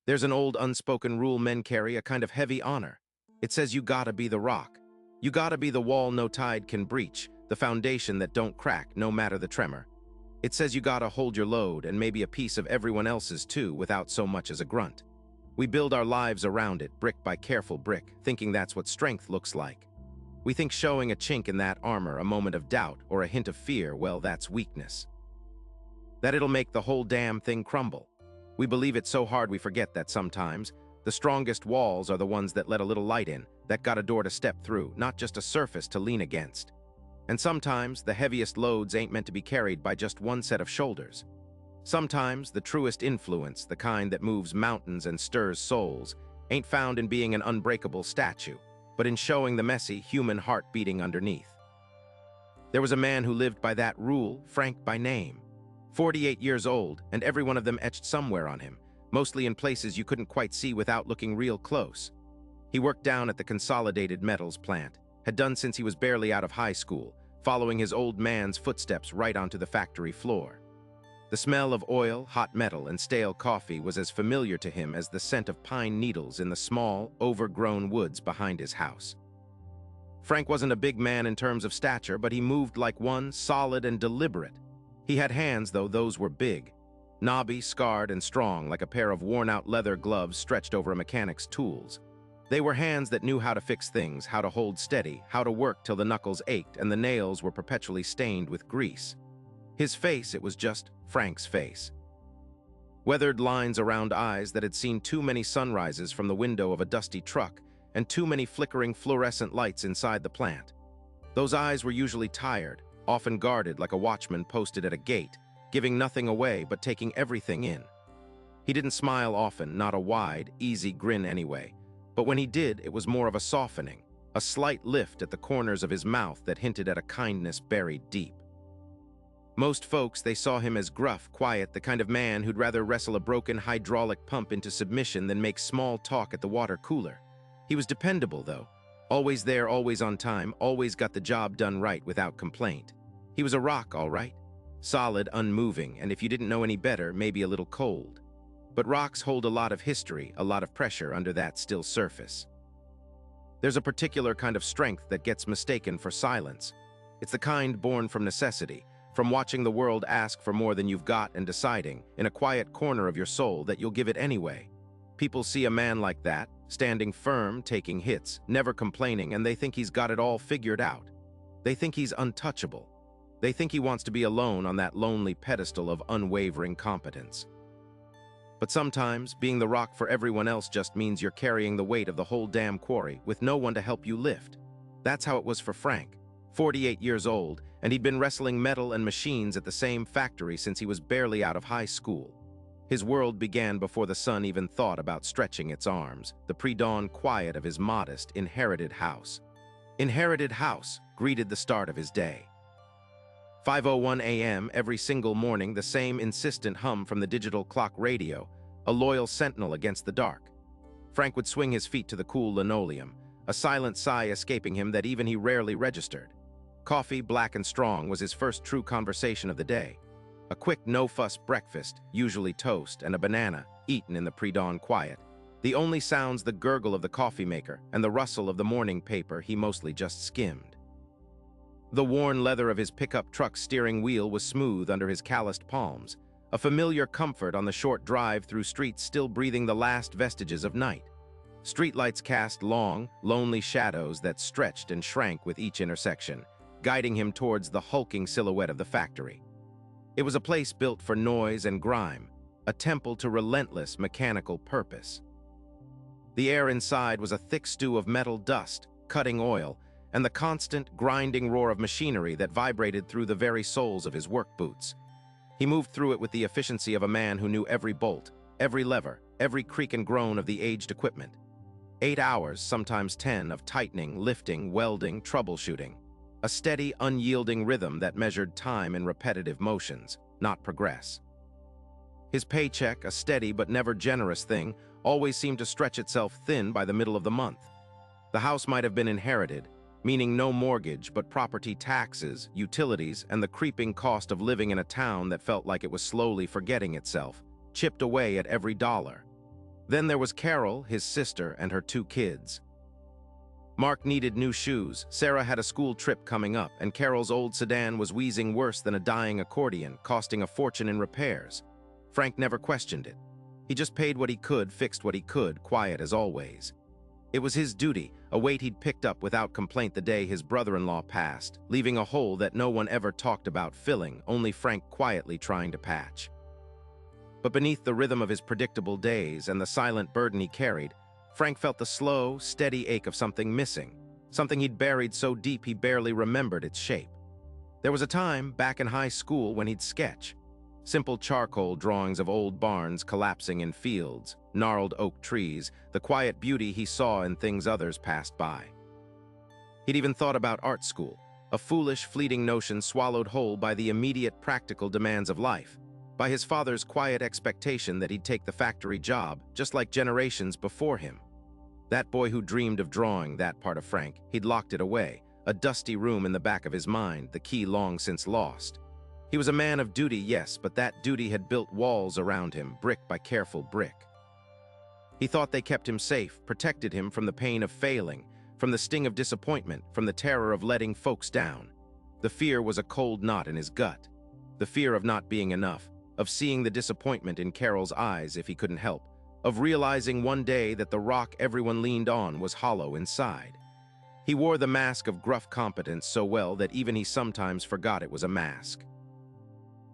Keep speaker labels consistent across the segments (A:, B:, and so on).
A: There's an old unspoken rule men carry, a kind of heavy honor. It says you gotta be the rock. You gotta be the wall no tide can breach, the foundation that don't crack, no matter the tremor. It says you gotta hold your load and maybe a piece of everyone else's too without so much as a grunt. We build our lives around it, brick by careful brick, thinking that's what strength looks like. We think showing a chink in that armor, a moment of doubt, or a hint of fear, well, that's weakness. That it'll make the whole damn thing crumble. We believe it so hard we forget that sometimes the strongest walls are the ones that let a little light in, that got a door to step through, not just a surface to lean against. And sometimes the heaviest loads ain't meant to be carried by just one set of shoulders. Sometimes the truest influence, the kind that moves mountains and stirs souls, ain't found in being an unbreakable statue, but in showing the messy human heart beating underneath. There was a man who lived by that rule, Frank by name. 48 years old, and every one of them etched somewhere on him, mostly in places you couldn't quite see without looking real close. He worked down at the Consolidated Metals plant, had done since he was barely out of high school, following his old man's footsteps right onto the factory floor. The smell of oil, hot metal, and stale coffee was as familiar to him as the scent of pine needles in the small, overgrown woods behind his house. Frank wasn't a big man in terms of stature, but he moved like one, solid and deliberate. He had hands, though those were big, knobby, scarred, and strong, like a pair of worn-out leather gloves stretched over a mechanic's tools. They were hands that knew how to fix things, how to hold steady, how to work till the knuckles ached and the nails were perpetually stained with grease. His face, it was just Frank's face. Weathered lines around eyes that had seen too many sunrises from the window of a dusty truck and too many flickering fluorescent lights inside the plant. Those eyes were usually tired, often guarded like a watchman posted at a gate, giving nothing away but taking everything in. He didn't smile often, not a wide, easy grin anyway, but when he did, it was more of a softening, a slight lift at the corners of his mouth that hinted at a kindness buried deep. Most folks, they saw him as gruff, quiet, the kind of man who'd rather wrestle a broken hydraulic pump into submission than make small talk at the water cooler. He was dependable, though. Always there, always on time, always got the job done right without complaint. He was a rock, all right. Solid, unmoving, and if you didn't know any better, maybe a little cold. But rocks hold a lot of history, a lot of pressure under that still surface. There's a particular kind of strength that gets mistaken for silence. It's the kind born from necessity, from watching the world ask for more than you've got and deciding, in a quiet corner of your soul, that you'll give it anyway. People see a man like that, standing firm, taking hits, never complaining, and they think he's got it all figured out. They think he's untouchable. They think he wants to be alone on that lonely pedestal of unwavering competence. But sometimes, being the rock for everyone else just means you're carrying the weight of the whole damn quarry with no one to help you lift. That's how it was for Frank, 48 years old, and he'd been wrestling metal and machines at the same factory since he was barely out of high school. His world began before the sun even thought about stretching its arms, the pre-dawn quiet of his modest, inherited house. Inherited house greeted the start of his day. 5:01 a.m. every single morning, the same insistent hum from the digital clock radio, a loyal sentinel against the dark. Frank would swing his feet to the cool linoleum, a silent sigh escaping him that even he rarely registered. Coffee, black and strong, was his first true conversation of the day. A quick, no-fuss breakfast, usually toast and a banana, eaten in the pre-dawn quiet. The only sounds the gurgle of the coffee maker and the rustle of the morning paper he mostly just skimmed. The worn leather of his pickup truck's steering wheel was smooth under his calloused palms, a familiar comfort on the short drive through streets still breathing the last vestiges of night. Streetlights cast long, lonely shadows that stretched and shrank with each intersection, guiding him towards the hulking silhouette of the factory. It was a place built for noise and grime, a temple to relentless mechanical purpose. The air inside was a thick stew of metal dust, cutting oil, and the constant, grinding roar of machinery that vibrated through the very soles of his work boots. He moved through it with the efficiency of a man who knew every bolt, every lever, every creak and groan of the aged equipment. 8 hours, sometimes 10, of tightening, lifting, welding, troubleshooting. A steady, unyielding rhythm that measured time in repetitive motions, not progress. His paycheck, a steady but never generous thing, always seemed to stretch itself thin by the middle of the month. The house might have been inherited, meaning no mortgage but property taxes, utilities, and the creeping cost of living in a town that felt like it was slowly forgetting itself, chipped away at every dollar. Then there was Carol, his sister, and her 2 kids. Mark needed new shoes, Sarah had a school trip coming up, and Carol's old sedan was wheezing worse than a dying accordion, costing a fortune in repairs. Frank never questioned it. He just paid what he could, fixed what he could, quiet as always. It was his duty, a weight he'd picked up without complaint the day his brother-in-law passed, leaving a hole that no one ever talked about filling, only Frank quietly trying to patch. But beneath the rhythm of his predictable days and the silent burden he carried, Frank felt the slow, steady ache of something missing, something he'd buried so deep he barely remembered its shape. There was a time, back in high school, when he'd sketch. Simple charcoal drawings of old barns collapsing in fields, gnarled oak trees, the quiet beauty he saw in things others passed by. He'd even thought about art school, a foolish, fleeting notion swallowed whole by the immediate practical demands of life, by his father's quiet expectation that he'd take the factory job, just like generations before him. That boy who dreamed of drawing that part of Frank, he'd locked it away, a dusty room in the back of his mind, the key long since lost. He was a man of duty, yes, but that duty had built walls around him, brick by careful brick. He thought they kept him safe, protected him from the pain of failing, from the sting of disappointment, from the terror of letting folks down. The fear was a cold knot in his gut. The fear of not being enough, of seeing the disappointment in Carol's eyes if he couldn't help, of realizing one day that the rock everyone leaned on was hollow inside. He wore the mask of gruff competence so well that even he sometimes forgot it was a mask.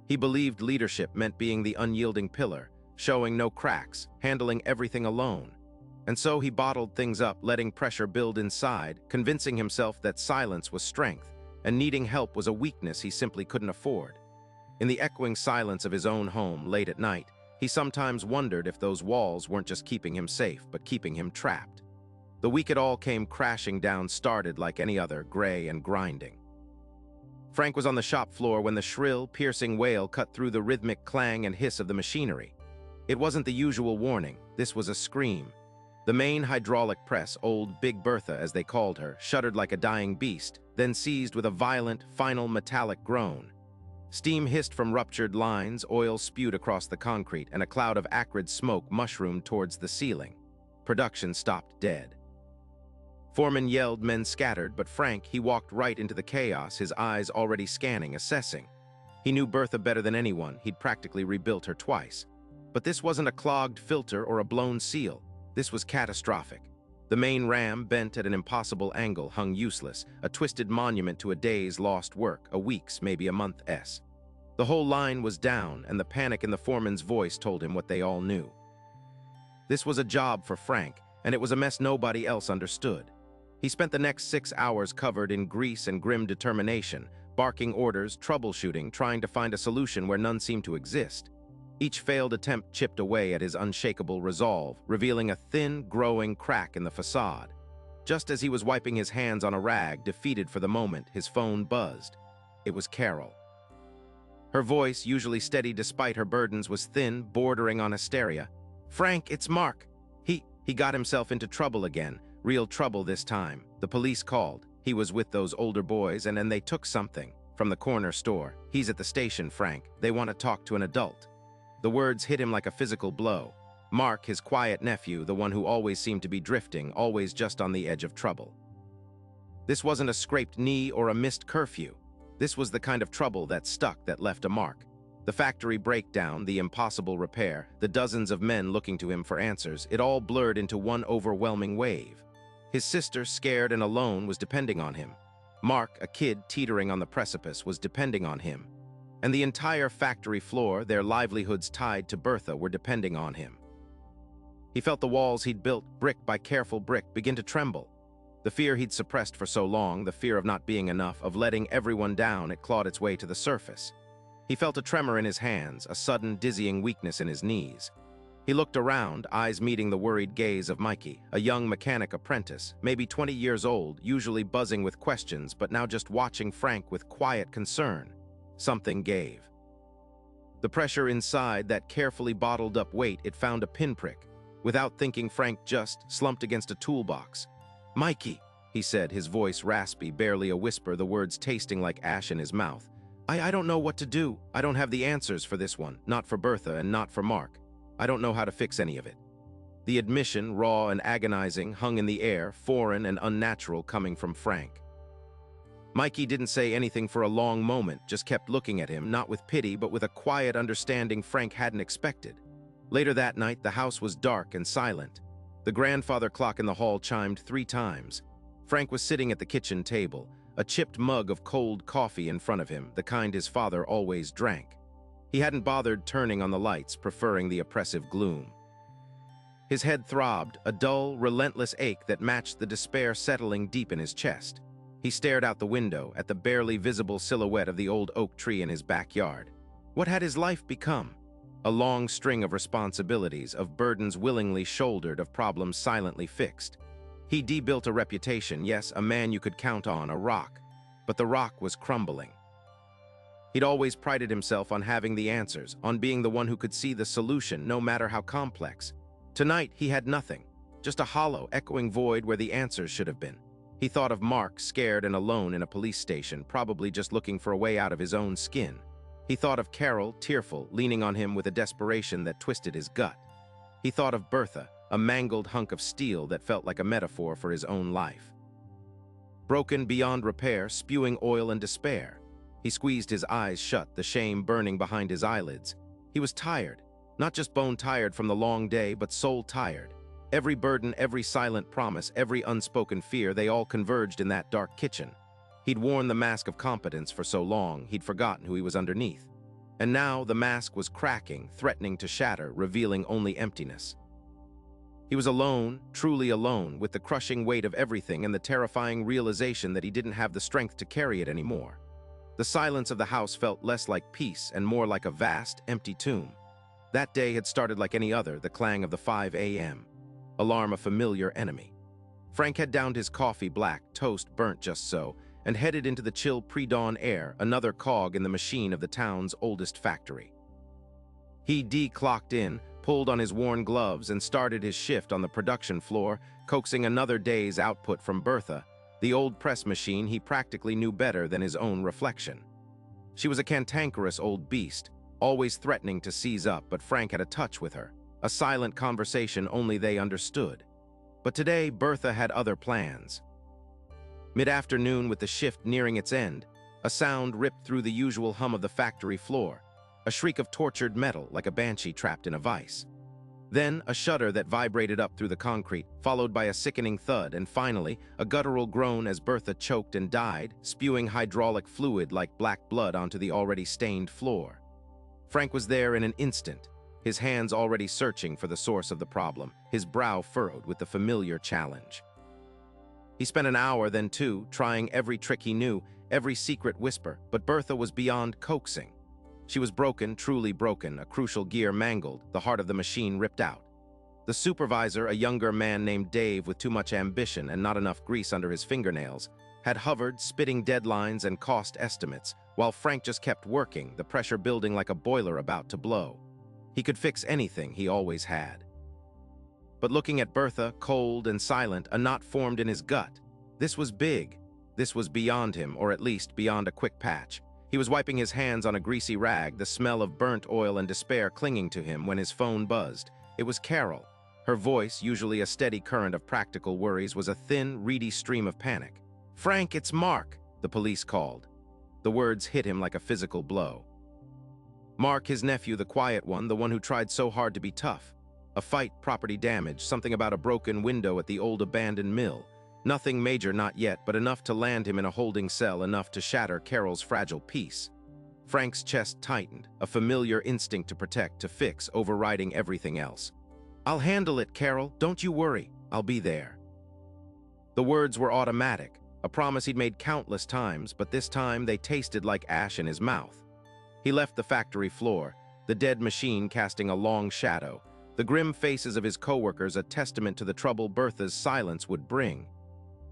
A: He believed leadership meant being the unyielding pillar, showing no cracks, handling everything alone. And so he bottled things up, letting pressure build inside, convincing himself that silence was strength, and needing help was a weakness he simply couldn't afford. In the echoing silence of his own home, late at night, he sometimes wondered if those walls weren't just keeping him safe, but keeping him trapped. The week it all came crashing down started like any other, gray and grinding. Frank was on the shop floor when the shrill, piercing wail cut through the rhythmic clang and hiss of the machinery. It wasn't the usual warning, this was a scream. The main hydraulic press, old Big Bertha as they called her, shuddered like a dying beast, then seized with a violent, final metallic groan. Steam hissed from ruptured lines, oil spewed across the concrete, and a cloud of acrid smoke mushroomed towards the ceiling. Production stopped dead. Foreman yelled, men scattered, but Frank, he walked right into the chaos, his eyes already scanning, assessing. He knew Bertha better than anyone, he'd practically rebuilt her twice. But this wasn't a clogged filter or a blown seal. This was catastrophic. The main ram, bent at an impossible angle, hung useless, a twisted monument to a day's lost work, a week's, maybe a month's. The whole line was down, and the panic in the foreman's voice told him what they all knew. This was a job for Frank, and it was a mess nobody else understood. He spent the next 6 hours covered in grease and grim determination, barking orders, troubleshooting, trying to find a solution where none seemed to exist. Each failed attempt chipped away at his unshakable resolve, revealing a thin, growing crack in the facade. Just as he was wiping his hands on a rag, defeated for the moment, his phone buzzed. It was Carol. Her voice, usually steady despite her burdens, was thin, bordering on hysteria. "Frank, it's Mark. He got himself into trouble again. Real trouble this time. The police called. He was with those older boys, and then they took something from the corner store. He's at the station, Frank. They want to talk to an adult." The words hit him like a physical blow. Mark, his quiet nephew, the one who always seemed to be drifting, always just on the edge of trouble. This wasn't a scraped knee or a missed curfew. This was the kind of trouble that stuck, that left a mark. The factory breakdown, the impossible repair, the dozens of men looking to him for answers, it all blurred into one overwhelming wave. His sister, scared and alone, was depending on him. Mark, a kid teetering on the precipice, was depending on him. And the entire factory floor, their livelihoods tied to Bertha, were depending on him. He felt the walls he'd built, brick by careful brick, begin to tremble. The fear he'd suppressed for so long, the fear of not being enough, of letting everyone down, it clawed its way to the surface. He felt a tremor in his hands, a sudden, dizzying weakness in his knees. He looked around, eyes meeting the worried gaze of Mikey, a young mechanic apprentice, maybe 20 years old, usually buzzing with questions, but now just watching Frank with quiet concern. Something gave. The pressure inside, that carefully bottled up weight, it found a pinprick. Without thinking, Frank just slumped against a toolbox. "Mikey," he said, his voice raspy, barely a whisper, the words tasting like ash in his mouth. I don't know what to do. I don't have the answers for this one, not for Bertha and not for Mark. I don't know how to fix any of it." The admission, raw and agonizing, hung in the air, foreign and unnatural coming from Frank. Mikey didn't say anything for a long moment, just kept looking at him, not with pity, but with a quiet understanding Frank hadn't expected. Later that night, the house was dark and silent. The grandfather clock in the hall chimed 3 times. Frank was sitting at the kitchen table, a chipped mug of cold coffee in front of him, the kind his father always drank. He hadn't bothered turning on the lights, preferring the oppressive gloom. His head throbbed, a dull, relentless ache that matched the despair settling deep in his chest. He stared out the window at the barely visible silhouette of the old oak tree in his backyard. What had his life become? A long string of responsibilities, of burdens willingly shouldered, of problems silently fixed. He built a reputation, yes, a man you could count on, a rock. But the rock was crumbling. He'd always prided himself on having the answers, on being the one who could see the solution, no matter how complex. Tonight, he had nothing, just a hollow, echoing void where the answers should have been. He thought of Mark, scared and alone in a police station, probably just looking for a way out of his own skin. He thought of Carol, tearful, leaning on him with a desperation that twisted his gut. He thought of Bertha, a mangled hunk of steel that felt like a metaphor for his own life. Broken beyond repair, spewing oil and despair. He squeezed his eyes shut, the shame burning behind his eyelids. He was tired, not just bone-tired from the long day, but soul-tired. Every burden, every silent promise, every unspoken fear, they all converged in that dark kitchen. He'd worn the mask of competence for so long, he'd forgotten who he was underneath. And now the mask was cracking, threatening to shatter, revealing only emptiness. He was alone, truly alone, with the crushing weight of everything and the terrifying realization that he didn't have the strength to carry it anymore. The silence of the house felt less like peace and more like a vast, empty tomb. That day had started like any other, the clang of the 5 a.m. alarm, a familiar enemy. Frank had downed his coffee black, toast burnt just so, and headed into the chill pre-dawn air, another cog in the machine of the town's oldest factory. He clocked in, pulled on his worn gloves, and started his shift on the production floor, coaxing another day's output from Bertha, the old press machine he practically knew better than his own reflection. She was a cantankerous old beast, always threatening to seize up, but Frank had a touch with her. A silent conversation only they understood. But today, Bertha had other plans. Mid-afternoon, with the shift nearing its end, a sound ripped through the usual hum of the factory floor, a shriek of tortured metal like a banshee trapped in a vice. Then, a shudder that vibrated up through the concrete, followed by a sickening thud, and finally, a guttural groan as Bertha choked and died, spewing hydraulic fluid like black blood onto the already stained floor. Frank was there in an instant, his hands already searching for the source of the problem, his brow furrowed with the familiar challenge. He spent an hour, then 2, trying every trick he knew, every secret whisper, but Bertha was beyond coaxing. She was broken, truly broken, a crucial gear mangled, the heart of the machine ripped out. The supervisor, a younger man named Dave with too much ambition and not enough grease under his fingernails, had hovered, spitting deadlines and cost estimates, while Frank just kept working, the pressure building like a boiler about to blow. He could fix anything, he always had. But looking at Bertha, cold and silent, a knot formed in his gut. This was big. This was beyond him, or at least beyond a quick patch. He was wiping his hands on a greasy rag, the smell of burnt oil and despair clinging to him when his phone buzzed. It was Carol. Her voice, usually a steady current of practical worries, was a thin, reedy stream of panic. "Frank, it's Mark," the police called. The words hit him like a physical blow. Mark, his nephew, the quiet one, the one who tried so hard to be tough. A fight, property damage, something about a broken window at the old abandoned mill. Nothing major, not yet, but enough to land him in a holding cell, enough to shatter Carol's fragile peace. Frank's chest tightened, a familiar instinct to protect, to fix, overriding everything else. "I'll handle it, Carol. Don't you worry. I'll be there." The words were automatic, a promise he'd made countless times, but this time they tasted like ash in his mouth. He left the factory floor, the dead machine casting a long shadow, the grim faces of his coworkers a testament to the trouble Bertha's silence would bring.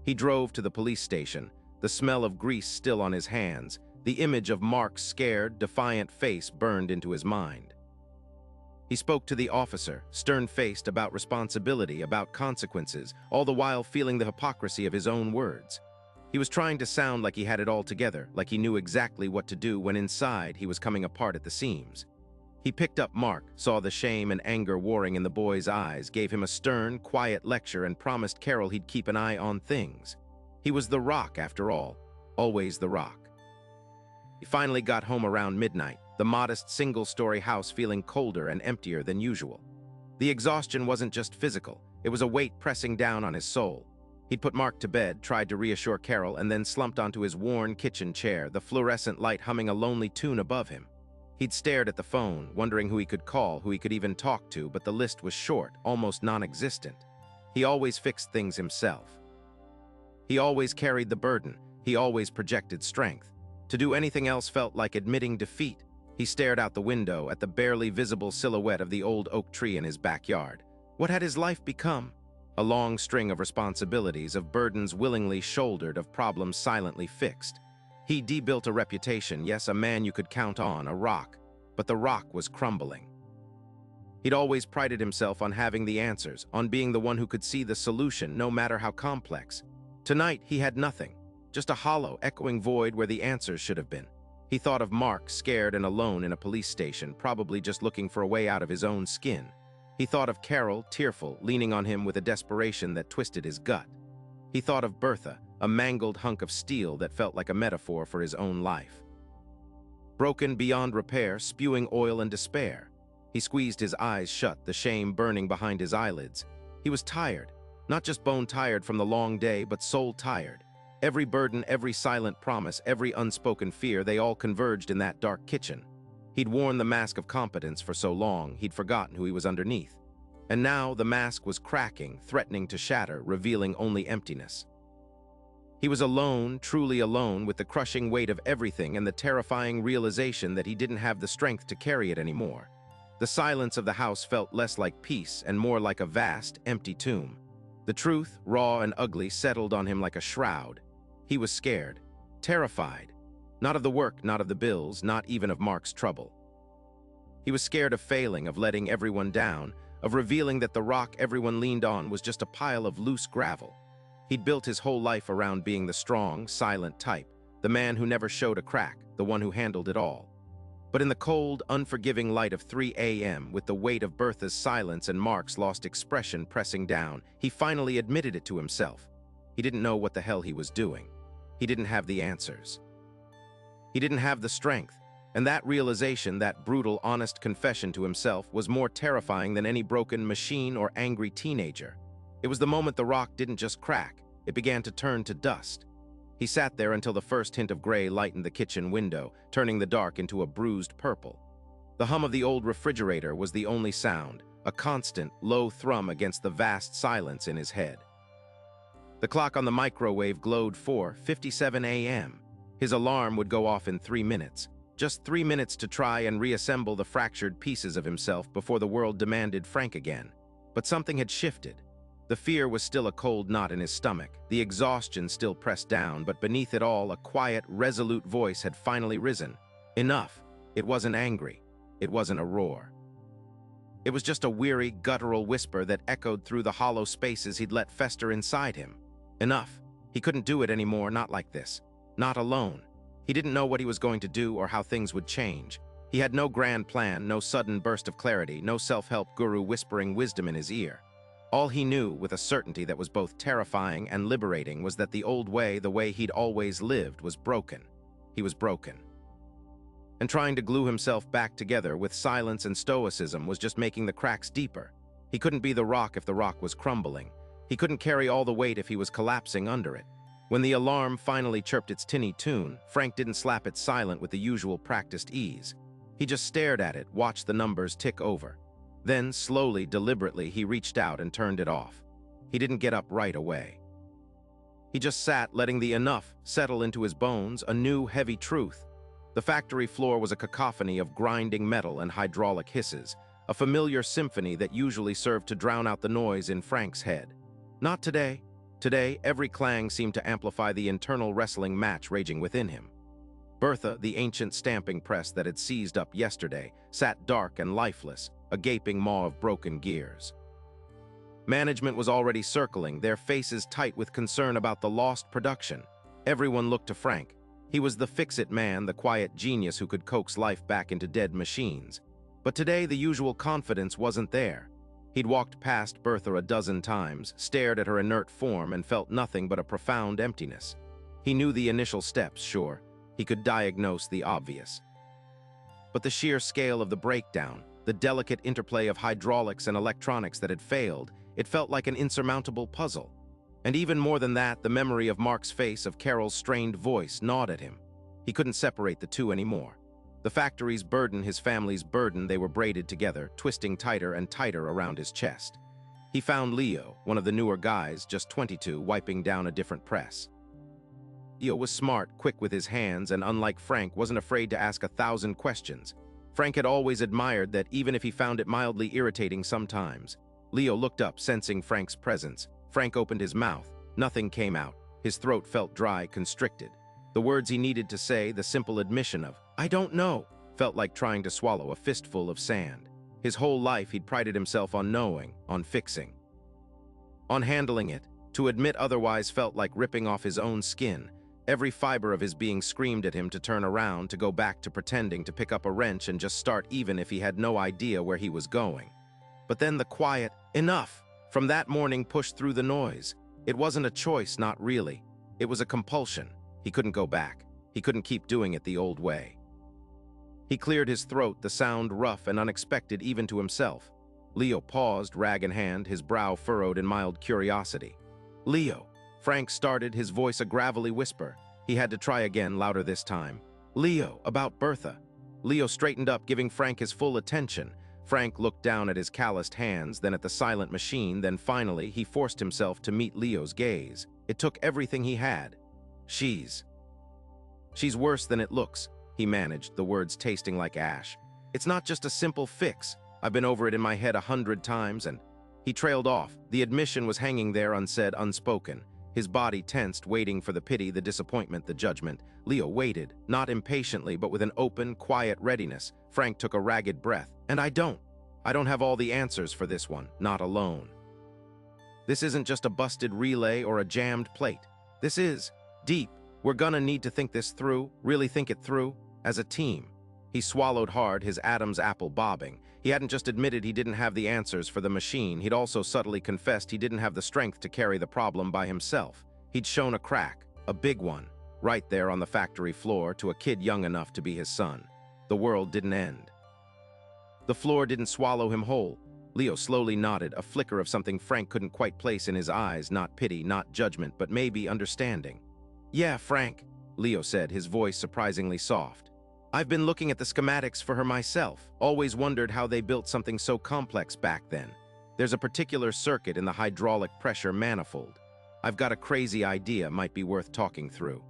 A: He drove to the police station, the smell of grease still on his hands, the image of Mark's scared, defiant face burned into his mind. He spoke to the officer, stern-faced, about responsibility, about consequences, all the while feeling the hypocrisy of his own words. He was trying to sound like he had it all together, like he knew exactly what to do when inside he was coming apart at the seams. He picked up Mark, saw the shame and anger warring in the boy's eyes, gave him a stern, quiet lecture, and promised Carol he'd keep an eye on things. He was the Rock, after all, always the Rock. He finally got home around midnight, the modest single-story house feeling colder and emptier than usual. The exhaustion wasn't just physical, it was a weight pressing down on his soul. He'd put Mark to bed, tried to reassure Carol, and then slumped onto his worn kitchen chair, the fluorescent light humming a lonely tune above him. He'd stared at the phone, wondering who he could call, who he could even talk to, but the list was short, almost non-existent. He always fixed things himself. He always carried the burden. He always projected strength. To do anything else felt like admitting defeat. He stared out the window at the barely visible silhouette of the old oak tree in his backyard. What had his life become? A long string of responsibilities, of burdens willingly shouldered, of problems silently fixed. He debuilt a reputation, yes, a man you could count on, a rock, but the rock was crumbling. He'd always prided himself on having the answers, on being the one who could see the solution, no matter how complex. Tonight, he had nothing, just a hollow, echoing void where the answers should have been. He thought of Mark, scared and alone in a police station, probably just looking for a way out of his own skin. He thought of Carol, tearful, leaning on him with a desperation that twisted his gut. He thought of Bertha, a mangled hunk of steel that felt like a metaphor for his own life. Broken beyond repair, spewing oil and despair. He squeezed his eyes shut, the shame burning behind his eyelids. He was tired, not just bone-tired from the long day, but soul-tired. Every burden, every silent promise, every unspoken fear, they all converged in that dark kitchen. He'd worn the mask of competence for so long, he'd forgotten who he was underneath. And now the mask was cracking, threatening to shatter, revealing only emptiness. He was alone, truly alone, with the crushing weight of everything and the terrifying realization that he didn't have the strength to carry it anymore. The silence of the house felt less like peace and more like a vast, empty tomb. The truth, raw and ugly, settled on him like a shroud. He was scared, terrified. Not of the work, not of the bills, not even of Mark's trouble. He was scared of failing, of letting everyone down, of revealing that the rock everyone leaned on was just a pile of loose gravel. He'd built his whole life around being the strong, silent type, the man who never showed a crack, the one who handled it all. But in the cold, unforgiving light of 3 a.m., with the weight of Bertha's silence and Mark's lost expression pressing down, he finally admitted it to himself. He didn't know what the hell he was doing. He didn't have the answers. He didn't have the strength, and that realization, that brutal, honest confession to himself, was more terrifying than any broken machine or angry teenager. It was the moment the rock didn't just crack, it began to turn to dust. He sat there until the first hint of gray lightened the kitchen window, turning the dark into a bruised purple. The hum of the old refrigerator was the only sound, a constant, low thrum against the vast silence in his head. The clock on the microwave glowed 4:57 a.m. His alarm would go off in 3 minutes. Just 3 minutes to try and reassemble the fractured pieces of himself before the world demanded Frank again. But something had shifted. The fear was still a cold knot in his stomach, the exhaustion still pressed down, but beneath it all, a quiet, resolute voice had finally risen. Enough. It wasn't angry. It wasn't a roar. It was just a weary, guttural whisper that echoed through the hollow spaces he'd let fester inside him. Enough. He couldn't do it anymore, not like this. Not alone. He didn't know what he was going to do or how things would change. He had no grand plan, no sudden burst of clarity, no self-help guru whispering wisdom in his ear. All he knew, with a certainty that was both terrifying and liberating, was that the old way, the way he'd always lived, was broken. He was broken. And trying to glue himself back together with silence and stoicism was just making the cracks deeper. He couldn't be the rock if the rock was crumbling. He couldn't carry all the weight if he was collapsing under it. When the alarm finally chirped its tinny tune, Frank didn't slap it silent with the usual practiced ease. He just stared at it, watched the numbers tick over. Then, slowly, deliberately, he reached out and turned it off. He didn't get up right away. He just sat, letting the enough settle into his bones, a new, heavy truth. The factory floor was a cacophony of grinding metal and hydraulic hisses, a familiar symphony that usually served to drown out the noise in Frank's head. Not today. Today, every clang seemed to amplify the internal wrestling match raging within him. Bertha, the ancient stamping press that had seized up yesterday, sat dark and lifeless, a gaping maw of broken gears. Management was already circling, their faces tight with concern about the lost production. Everyone looked to Frank. He was the fix-it man, the quiet genius who could coax life back into dead machines. But today the usual confidence wasn't there. He'd walked past Bertha a dozen times, stared at her inert form, and felt nothing but a profound emptiness. He knew the initial steps, sure. He could diagnose the obvious. But the sheer scale of the breakdown, the delicate interplay of hydraulics and electronics that had failed, it felt like an insurmountable puzzle. And even more than that, the memory of Mark's face, of Carol's strained voice, gnawed at him. He couldn't separate the two anymore. The factory's burden, his family's burden, they were braided together, twisting tighter and tighter around his chest. He found Leo, one of the newer guys, just 22, wiping down a different press. Leo was smart, quick with his hands, and unlike Frank, wasn't afraid to ask 1,000 questions. Frank had always admired that, even if he found it mildly irritating sometimes. Leo looked up, sensing Frank's presence. Frank opened his mouth. Nothing came out. His throat felt dry, constricted. The words he needed to say, the simple admission of, "I don't know," felt like trying to swallow a fistful of sand. His whole life he'd prided himself on knowing, on fixing, on handling it. To admit otherwise felt like ripping off his own skin. Every fiber of his being screamed at him to turn around, to go back to pretending, to pick up a wrench and just start even if he had no idea where he was going. But then the quiet, "Enough!" from that morning pushed through the noise. It wasn't a choice, not really. It was a compulsion. He couldn't go back. He couldn't keep doing it the old way. He cleared his throat, the sound rough and unexpected even to himself. Leo paused, rag in hand, his brow furrowed in mild curiosity. "Leo," Frank started, his voice a gravelly whisper. He had to try again, louder this time. "Leo, about Bertha." Leo straightened up, giving Frank his full attention. Frank looked down at his calloused hands, then at the silent machine, then finally he forced himself to meet Leo's gaze. It took everything he had. She's worse than it looks," he managed, the words tasting like ash. "It's not just a simple fix. I've been over it in my head 100 times, and..." He trailed off. The admission was hanging there unsaid, unspoken. His body tensed, waiting for the pity, the disappointment, the judgment. Leo waited, not impatiently, but with an open, quiet readiness. Frank took a ragged breath. "And I don't have all the answers for this one, not alone. This isn't just a busted relay or a jammed plate. This is deep. We're gonna need to think this through, really think it through, as a team." He swallowed hard, his Adam's apple bobbing. He hadn't just admitted he didn't have the answers for the machine, he'd also subtly confessed he didn't have the strength to carry the problem by himself. He'd shown a crack, a big one, right there on the factory floor, to a kid young enough to be his son. The world didn't end. The floor didn't swallow him whole. Leo slowly nodded, a flicker of something Frank couldn't quite place in his eyes, not pity, not judgment, but maybe understanding. "Yeah, Frank," Leo said, his voice surprisingly soft. "I've been looking at the schematics for her myself. Always wondered how they built something so complex back then. There's a particular circuit in the hydraulic pressure manifold. I've got a crazy idea, might be worth talking through."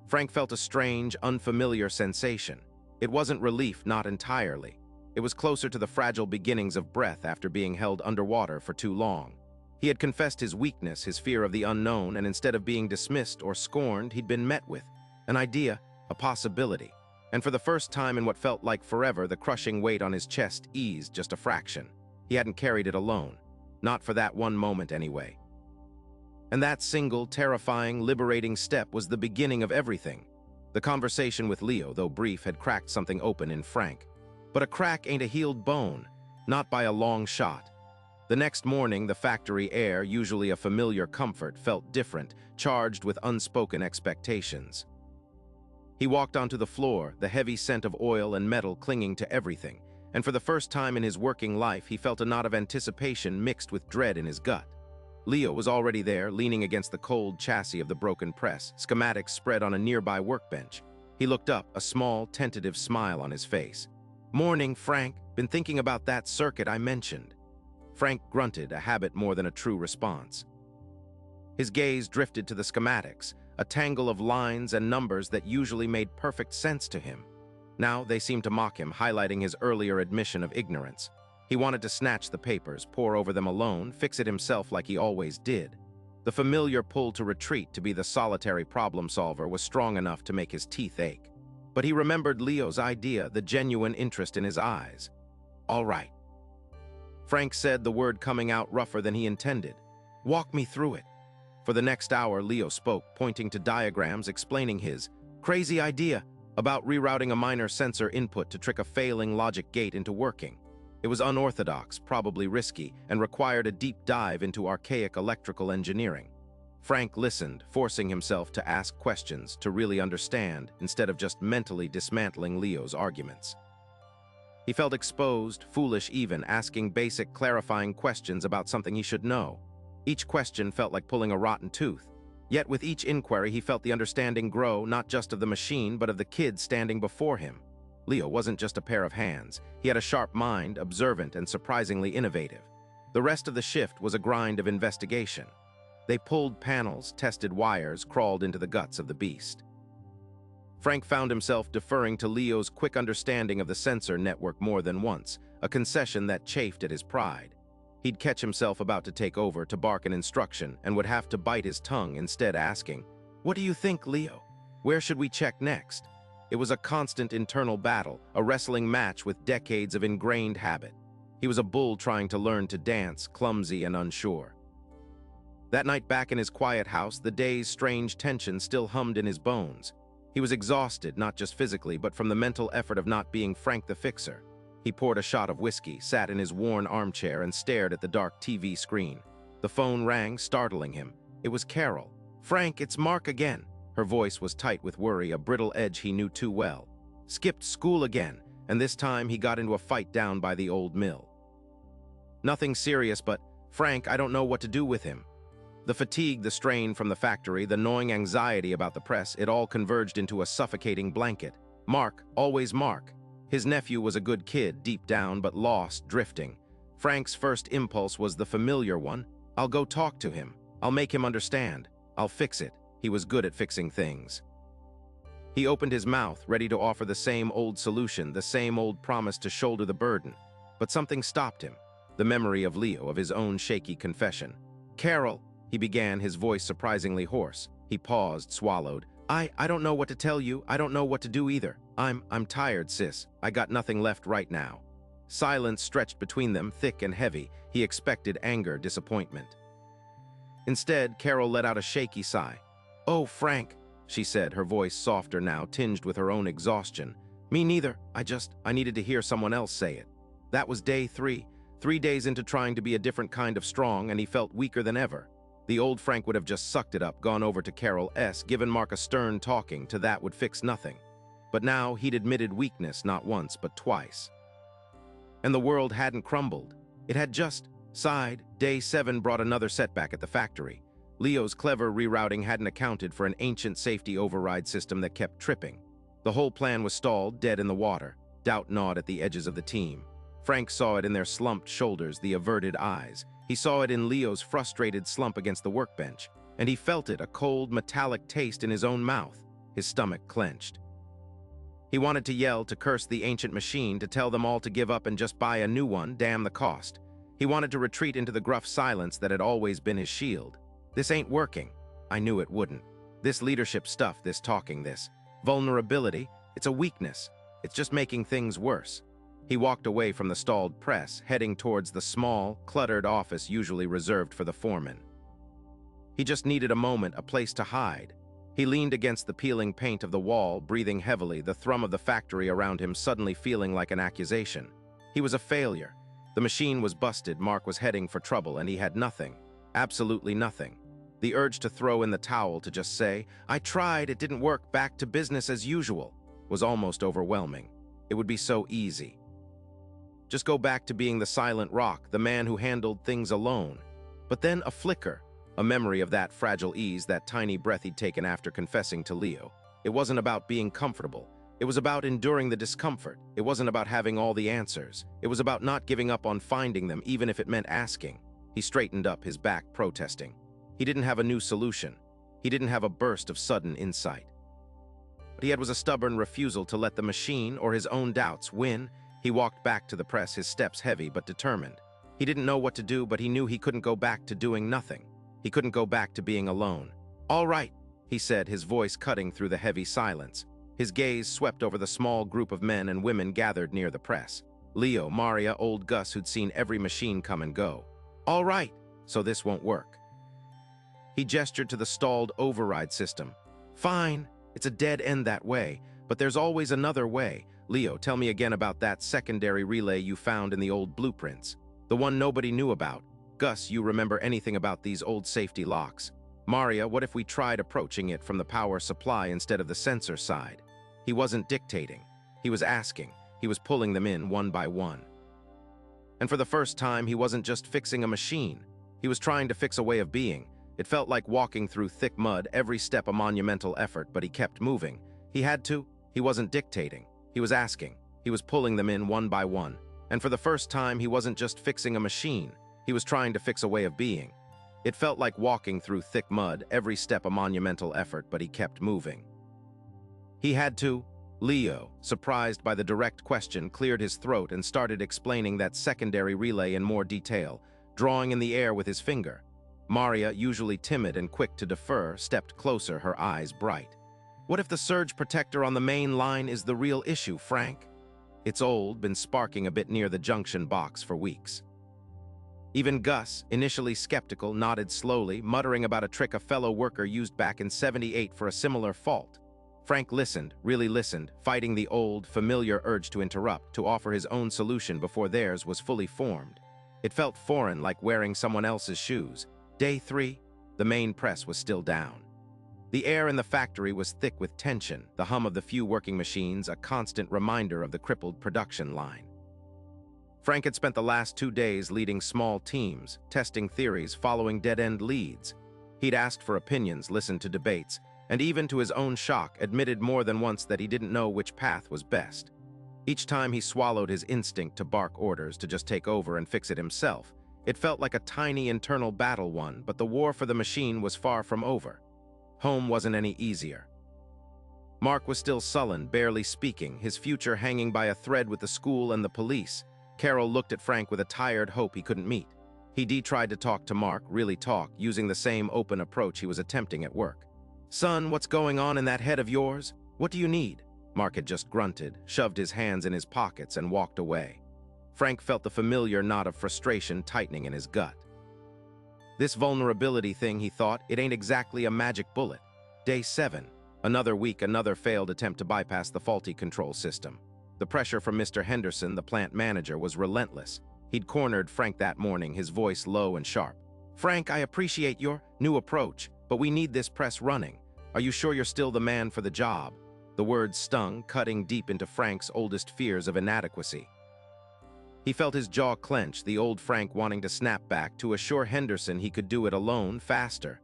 A: Frank felt a strange, unfamiliar sensation. It wasn't relief, not entirely. It was closer to the fragile beginnings of breath after being held underwater for too long. He had confessed his weakness, his fear of the unknown, and instead of being dismissed or scorned, he'd been met with an idea, a possibility. And for the first time in what felt like forever, the crushing weight on his chest eased just a fraction. He hadn't carried it alone. Not for that one moment, anyway. And that single, terrifying, liberating step was the beginning of everything. The conversation with Leo, though brief, had cracked something open in Frank. But a crack ain't a healed bone, not by a long shot. The next morning, the factory air, usually a familiar comfort, felt different, charged with unspoken expectations. He walked onto the floor, the heavy scent of oil and metal clinging to everything, and for the first time in his working life, he felt a knot of anticipation mixed with dread in his gut. Leo was already there, leaning against the cold chassis of the broken press, schematics spread on a nearby workbench. He looked up, a small, tentative smile on his face. "Morning, Frank. Been thinking about that circuit I mentioned." Frank grunted, a habit more than a true response. His gaze drifted to the schematics, a tangle of lines and numbers that usually made perfect sense to him. Now they seemed to mock him, highlighting his earlier admission of ignorance. He wanted to snatch the papers, pore over them alone, fix it himself like he always did. The familiar pull to retreat, to be the solitary problem solver, was strong enough to make his teeth ache. But he remembered Leo's idea, the genuine interest in his eyes. "All right," Frank said, the word coming out rougher than he intended. "Walk me through it." For the next hour, Leo spoke, pointing to diagrams, explaining his crazy idea. about rerouting a minor sensor input to trick a failing logic gate into working. It was unorthodox, probably risky, and required a deep dive into archaic electrical engineering. Frank listened, forcing himself to ask questions, to really understand, instead of just mentally dismantling Leo's arguments. He felt exposed, foolish even, asking basic, clarifying questions about something he should know. Each question felt like pulling a rotten tooth. Yet with each inquiry he felt the understanding grow, not just of the machine, but of the kid standing before him. Leo wasn't just a pair of hands. He had a sharp mind, observant and surprisingly innovative. The rest of the shift was a grind of investigation. They pulled panels, tested wires, crawled into the guts of the beast. Frank found himself deferring to Leo's quick understanding of the sensor network more than once, a concession that chafed at his pride. He'd catch himself about to take over, to bark an instruction, and would have to bite his tongue, instead asking, "What do you think, Leo? Where should we check next?" It was a constant internal battle, a wrestling match with decades of ingrained habit. He was a bull trying to learn to dance, clumsy and unsure. That night back in his quiet house, the day's strange tension still hummed in his bones. He was exhausted, not just physically, but from the mental effort of not being Frank the Fixer. He poured a shot of whiskey, sat in his worn armchair, and stared at the dark TV screen. The phone rang, startling him. It was Carol. "Frank, it's Mark again." Her voice was tight with worry, a brittle edge he knew too well. "Skipped school again, and this time he got into a fight down by the old mill." "Nothing serious, but, Frank, I don't know what to do with him." The fatigue, the strain from the factory, the gnawing anxiety about the press, it all converged into a suffocating blanket. Mark, always Mark. His nephew was a good kid, deep down, but lost, drifting. Frank's first impulse was the familiar one. "I'll go talk to him. I'll make him understand. I'll fix it." He was good at fixing things. He opened his mouth, ready to offer the same old solution, the same old promise to shoulder the burden. But something stopped him. The memory of Leo, of his own shaky confession. "Carol," he began, his voice surprisingly hoarse. He paused, swallowed. I don't know what to tell you. I don't know what to do either. I'm tired, sis. I got nothing left right now." Silence stretched between them, thick and heavy. He expected anger, disappointment. Instead, Carol let out a shaky sigh. "Oh, Frank," she said, her voice softer now, tinged with her own exhaustion. "Me neither. I needed to hear someone else say it." That was day 3. 3 days into trying to be a different kind of strong, and he felt weaker than ever. The old Frank would have just sucked it up, gone over to Carol S., given Mark a stern talking. To that would fix nothing. But now he'd admitted weakness not once, but twice. And the world hadn't crumbled. It had just sighed. Day 7 brought another setback at the factory. Leo's clever rerouting hadn't accounted for an ancient safety override system that kept tripping. The whole plan was stalled, dead in the water. Doubt gnawed at the edges of the team. Frank saw it in their slumped shoulders, the averted eyes. He saw it in Leo's frustrated slump against the workbench. And he felt it, a cold, metallic taste in his own mouth. His stomach clenched. He wanted to yell, to curse the ancient machine, to tell them all to give up and just buy a new one, damn the cost. He wanted to retreat into the gruff silence that had always been his shield. "This ain't working." I knew it wouldn't. This leadership stuff, this talking, this vulnerability, it's a weakness. It's just making things worse. He walked away from the stalled press, heading towards the small, cluttered office usually reserved for the foreman. He just needed a moment, a place to hide. He leaned against the peeling paint of the wall, breathing heavily, the thrum of the factory around him suddenly feeling like an accusation. He was a failure. The machine was busted, Mark was heading for trouble, and he had nothing. Absolutely nothing. The urge to throw in the towel, to just say, "I tried, it didn't work, back to business as usual," was almost overwhelming. It would be so easy. Just go back to being the silent rock, the man who handled things alone. But then a flicker, a memory of that fragile ease, that tiny breath he'd taken after confessing to Leo. It wasn't about being comfortable. It was about enduring the discomfort. It wasn't about having all the answers. It was about not giving up on finding them, even if it meant asking. He straightened up, his back protesting. He didn't have a new solution. He didn't have a burst of sudden insight. But he had a stubborn refusal to let the machine or his own doubts win. He walked back to the press, his steps heavy but determined. He didn't know what to do, but he knew he couldn't go back to doing nothing. He couldn't go back to being alone. "All right," he said, his voice cutting through the heavy silence. His gaze swept over the small group of men and women gathered near the press. Leo, Maria, old Gus, who'd seen every machine come and go. "All right, so this won't work." He gestured to the stalled override system. "Fine, it's a dead end that way. But there's always another way. Leo, tell me again about that secondary relay you found in the old blueprints. The one nobody knew about. Gus, you remember anything about these old safety locks? Maria, what if we tried approaching it from the power supply instead of the sensor side? He wasn't dictating. He was asking. He was pulling them in one by one. And for the first time, he wasn't just fixing a machine. He was trying to fix a way of being. It felt like walking through thick mud, every step a monumental effort, but he kept moving. He had to. He wasn't dictating. He was asking. He was pulling them in one by one. And for the first time, he wasn't just fixing a machine. He was trying to fix a way of being. It felt like walking through thick mud, every step a monumental effort, but he kept moving. He had to. Leo, surprised by the direct question, cleared his throat and started explaining that secondary relay in more detail, drawing in the air with his finger. Maria, usually timid and quick to defer, stepped closer, her eyes bright. What if the surge protector on the main line is the real issue, Frank? It's old, been sparking a bit near the junction box for weeks. Even Gus, initially skeptical, nodded slowly, muttering about a trick a fellow worker used back in '78 for a similar fault. Frank listened, really listened, fighting the old, familiar urge to interrupt, to offer his own solution before theirs was fully formed. It felt foreign, like wearing someone else's shoes. Day 3, the main press was still down. The air in the factory was thick with tension, the hum of the few working machines a constant reminder of the crippled production line. Frank had spent the last 2 days leading small teams, testing theories, following dead-end leads. He'd asked for opinions, listened to debates, and even to his own shock, admitted more than once that he didn't know which path was best. Each time he swallowed his instinct to bark orders, to just take over and fix it himself. It felt like a tiny internal battle won, but the war for the machine was far from over. Home wasn't any easier. Mark was still sullen, barely speaking, his future hanging by a thread with the school and the police. Carol looked at Frank with a tired hope he couldn't meet. He tried to talk to Mark, really talk, using the same open approach he was attempting at work. "Son, what's going on in that head of yours? What do you need?" Mark had just grunted, shoved his hands in his pockets, and walked away. Frank felt the familiar knot of frustration tightening in his gut. This vulnerability thing, he thought, it ain't exactly a magic bullet. Day 7. Another week, another failed attempt to bypass the faulty control system. The pressure from Mr. Henderson, the plant manager, was relentless. He'd cornered Frank that morning, his voice low and sharp. "Frank, I appreciate your new approach, but we need this press running. Are you sure you're still the man for the job?" The words stung, cutting deep into Frank's oldest fears of inadequacy. He felt his jaw clench, the old Frank wanting to snap back, to assure Henderson he could do it alone, faster.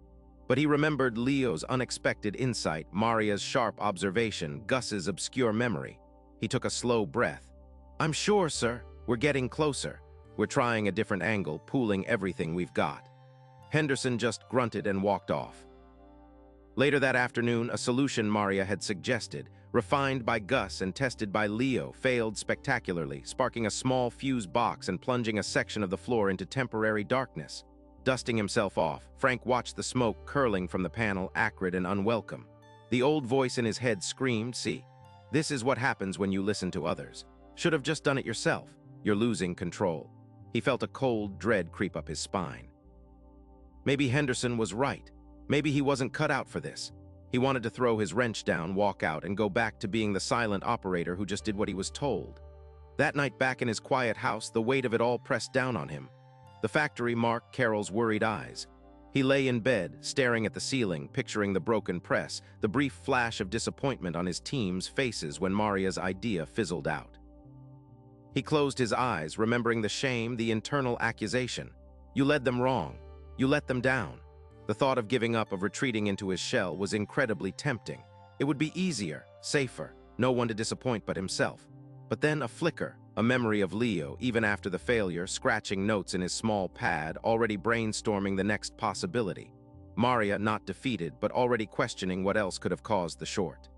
A: But he remembered Leo's unexpected insight, Maria's sharp observation, Gus's obscure memory. He took a slow breath. "I'm sure, sir. We're getting closer. We're trying a different angle, pooling everything we've got." Henderson just grunted and walked off. Later that afternoon, a solution Maria had suggested, refined by Gus and tested by Leo, failed spectacularly, sparking a small fuse box and plunging a section of the floor into temporary darkness. Dusting himself off, Frank watched the smoke curling from the panel, acrid and unwelcome. The old voice in his head screamed, "See, this is what happens when you listen to others. Should have just done it yourself. You're losing control." He felt a cold dread creep up his spine. Maybe Henderson was right. Maybe he wasn't cut out for this. He wanted to throw his wrench down, walk out, and go back to being the silent operator who just did what he was told. That night back in his quiet house, the weight of it all pressed down on him. The factory marked Carol's worried eyes. He lay in bed, staring at the ceiling, picturing the broken press, the brief flash of disappointment on his team's faces when Maria's idea fizzled out. He closed his eyes, remembering the shame, the internal accusation. "You led them wrong. You let them down." The thought of giving up, of retreating into his shell, was incredibly tempting. It would be easier, safer, no one to disappoint but himself. But then a flicker, a memory of Leo, even after the failure, scratching notes in his small pad, already brainstorming the next possibility. Maria, not defeated, but already questioning what else could have caused the short.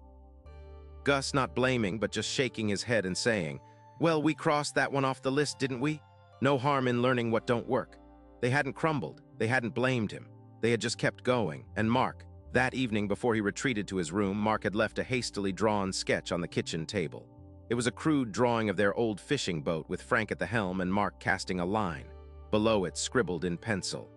A: Gus, not blaming, but just shaking his head and saying, "Well, we crossed that one off the list, didn't we? No harm in learning what don't work." They hadn't crumbled, they hadn't blamed him. They had just kept going, and Mark, that evening before he retreated to his room, Mark had left a hastily drawn sketch on the kitchen table. It was a crude drawing of their old fishing boat with Frank at the helm and Mark casting a line. Below it, scribbled in pencil.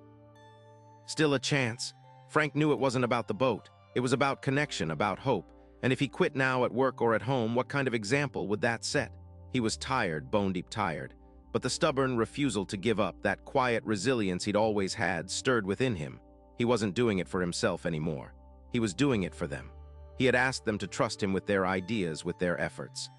A: "Still a chance." Frank knew it wasn't about the boat. It was about connection, about hope. And if he quit now at work or at home, what kind of example would that set? He was tired, bone-deep tired. But the stubborn refusal to give up, that quiet resilience he'd always had, stirred within him. He wasn't doing it for himself anymore. He was doing it for them. He had asked them to trust him with their ideas, with their efforts.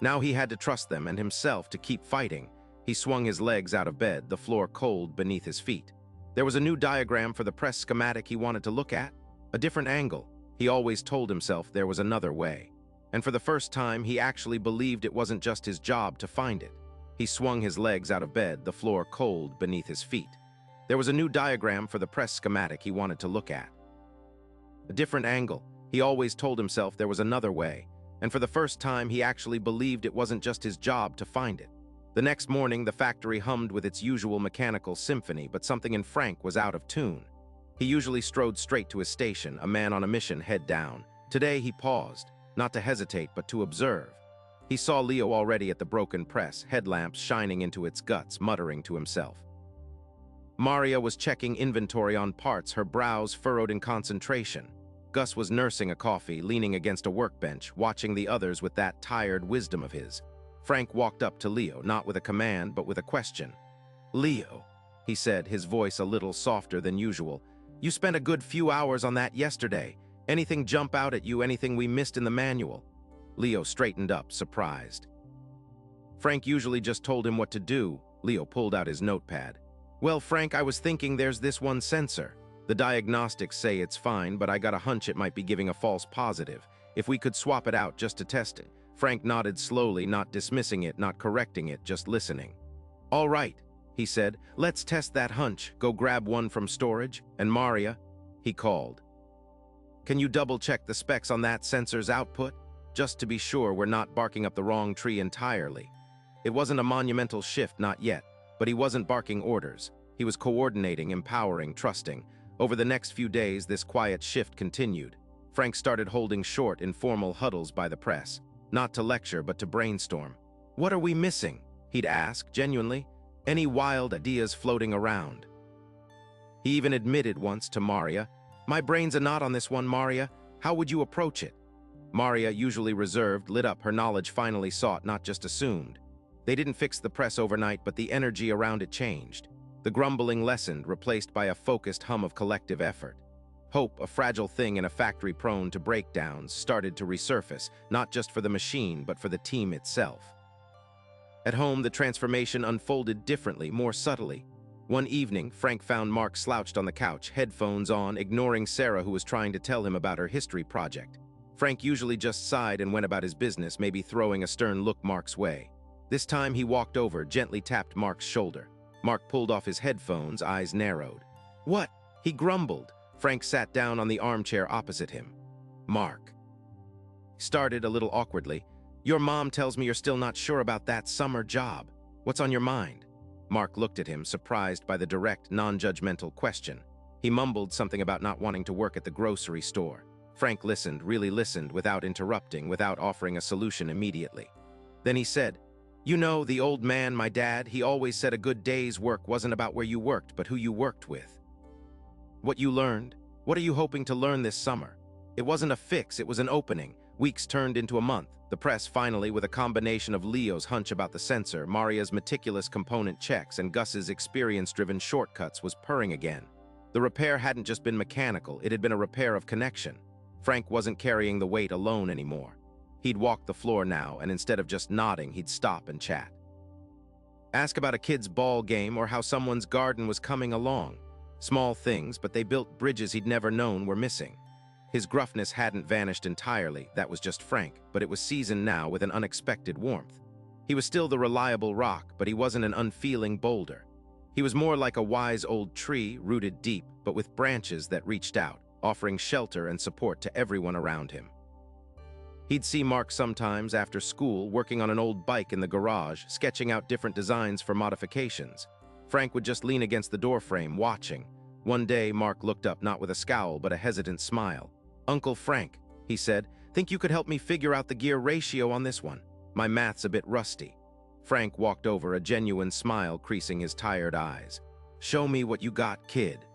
A: Now he had to trust them and himself to keep fighting. He swung his legs out of bed, the floor cold beneath his feet. There was a new diagram for the press schematic he wanted to look at, a different angle. He always told himself there was another way. And for the first time, he actually believed it wasn't just his job to find it. He swung his legs out of bed, the floor cold beneath his feet. There was a new diagram for the press schematic he wanted to look at. A different angle. He always told himself there was another way. And for the first time, he actually believed it wasn't just his job to find it. The next morning, the factory hummed with its usual mechanical symphony, but something in Frank was out of tune. He usually strode straight to his station, a man on a mission, head down. Today, he paused, not to hesitate, but to observe. He saw Leo already at the broken press, headlamps shining into its guts, muttering to himself. Maria was checking inventory on parts, her brows furrowed in concentration. Gus was nursing a coffee, leaning against a workbench, watching the others with that tired wisdom of his. Frank walked up to Leo, not with a command, but with a question. "Leo," he said, his voice a little softer than usual, "you spent a good few hours on that yesterday. Anything jump out at you, anything we missed in the manual?" Leo straightened up, surprised. Frank usually just told him what to do. Leo pulled out his notepad. "Well, Frank, I was thinking there's this one sensor. The diagnostics say it's fine, but I got a hunch it might be giving a false positive. If we could swap it out just to test it." Frank nodded slowly, not dismissing it, not correcting it, just listening. "All right," he said, "let's test that hunch. Go grab one from storage. And Maria," he called, "can you double-check the specs on that sensor's output? Just to be sure we're not barking up the wrong tree entirely." It wasn't a monumental shift, not yet, but he wasn't barking orders. He was coordinating, empowering, trusting. Over the next few days, this quiet shift continued. Frank started holding short, informal huddles by the press. Not to lecture, but to brainstorm. "What are we missing?" he'd ask, genuinely. Any wild ideas floating around. He even admitted once to Maria, "My brain's a knot on this one, Maria. How would you approach it?" Maria, usually reserved, lit up, her knowledge finally sought, not just assumed. They didn't fix the press overnight, but the energy around it changed. The grumbling lessened, replaced by a focused hum of collective effort. Hope, a fragile thing in a factory prone to breakdowns, started to resurface, not just for the machine, but for the team itself. At home, the transformation unfolded differently, more subtly. One evening, Frank found Mark slouched on the couch, headphones on, ignoring Sarah, who was trying to tell him about her history project. Frank usually just sighed and went about his business, maybe throwing a stern look Mark's way. This time he walked over, gently tapped Mark's shoulder. Mark pulled off his headphones, eyes narrowed. "What?" he grumbled. Frank sat down on the armchair opposite him. "Mark," started a little awkwardly, "your mom tells me you're still not sure about that summer job. What's on your mind?" Mark looked at him, surprised by the direct, non-judgmental question. He mumbled something about not wanting to work at the grocery store. Frank listened, really listened, without interrupting, without offering a solution immediately. Then he said, "You know, the old man, my dad, he always said a good day's work wasn't about where you worked, but who you worked with. What you learned? What are you hoping to learn this summer?" It wasn't a fix, it was an opening. Weeks turned into a month. The press finally, with a combination of Leo's hunch about the sensor, Maria's meticulous component checks, and Gus's experience-driven shortcuts, was purring again. The repair hadn't just been mechanical, it had been a repair of connection. Frank wasn't carrying the weight alone anymore. He'd walk the floor now, and instead of just nodding, he'd stop and chat. Ask about a kid's ball game or how someone's garden was coming along. Small things, but they built bridges he'd never known were missing. His gruffness hadn't vanished entirely, that was just Frank, but it was seasoned now with an unexpected warmth. He was still the reliable rock, but he wasn't an unfeeling boulder. He was more like a wise old tree, rooted deep, but with branches that reached out, offering shelter and support to everyone around him. He'd see Mark sometimes after school, working on an old bike in the garage, sketching out different designs for modifications. Frank would just lean against the doorframe, watching. One day, Mark looked up, not with a scowl, but a hesitant smile. "Uncle Frank," he said, "think you could help me figure out the gear ratio on this one? My math's a bit rusty." Frank walked over, a genuine smile creasing his tired eyes. "Show me what you got, kid."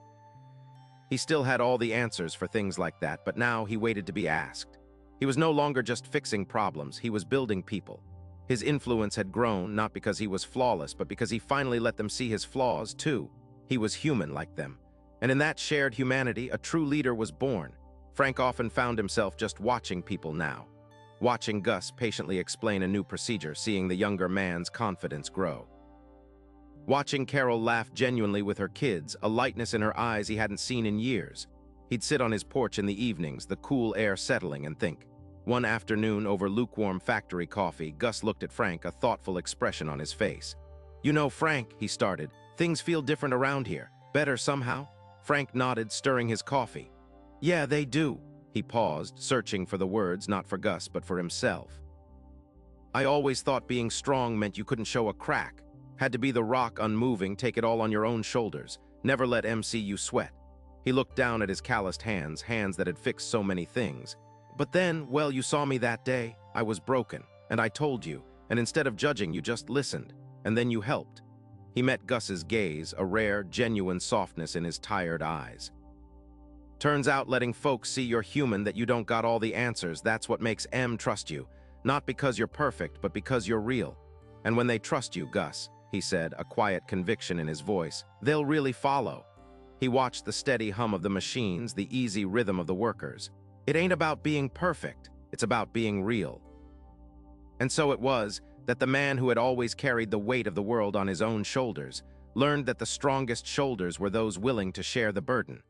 A: He still had all the answers for things like that, but now he waited to be asked. He was no longer just fixing problems, he was building people. His influence had grown, not because he was flawless, but because he finally let them see his flaws, too. He was human like them. And in that shared humanity, a true leader was born. Frank often found himself just watching people now. Watching Gus patiently explain a new procedure, seeing the younger man's confidence grow. Watching Carol laugh genuinely with her kids, a lightness in her eyes he hadn't seen in years. He'd sit on his porch in the evenings, the cool air settling, and think. One afternoon, over lukewarm factory coffee, Gus looked at Frank, a thoughtful expression on his face. "You know, Frank," he started, "things feel different around here. Better somehow?" Frank nodded, stirring his coffee. "Yeah, they do." He paused, searching for the words, not for Gus, but for himself. "I always thought being strong meant you couldn't show a crack. Had to be the rock, unmoving, take it all on your own shoulders. Never let MC you sweat." He looked down at his calloused hands, hands that had fixed so many things. "But then, well, you saw me that day. I was broken, and I told you, and instead of judging, you just listened, and then you helped." He met Gus's gaze, a rare, genuine softness in his tired eyes. "Turns out letting folks see you're human, that you don't got all the answers, that's what makes M trust you. Not because you're perfect, but because you're real. And when they trust you, Gus," he said, a quiet conviction in his voice, "they'll really follow." He watched the steady hum of the machines, the easy rhythm of the workers. It ain't about being perfect, it's about being real. And so it was that the man who had always carried the weight of the world on his own shoulders learned that the strongest shoulders were those willing to share the burden.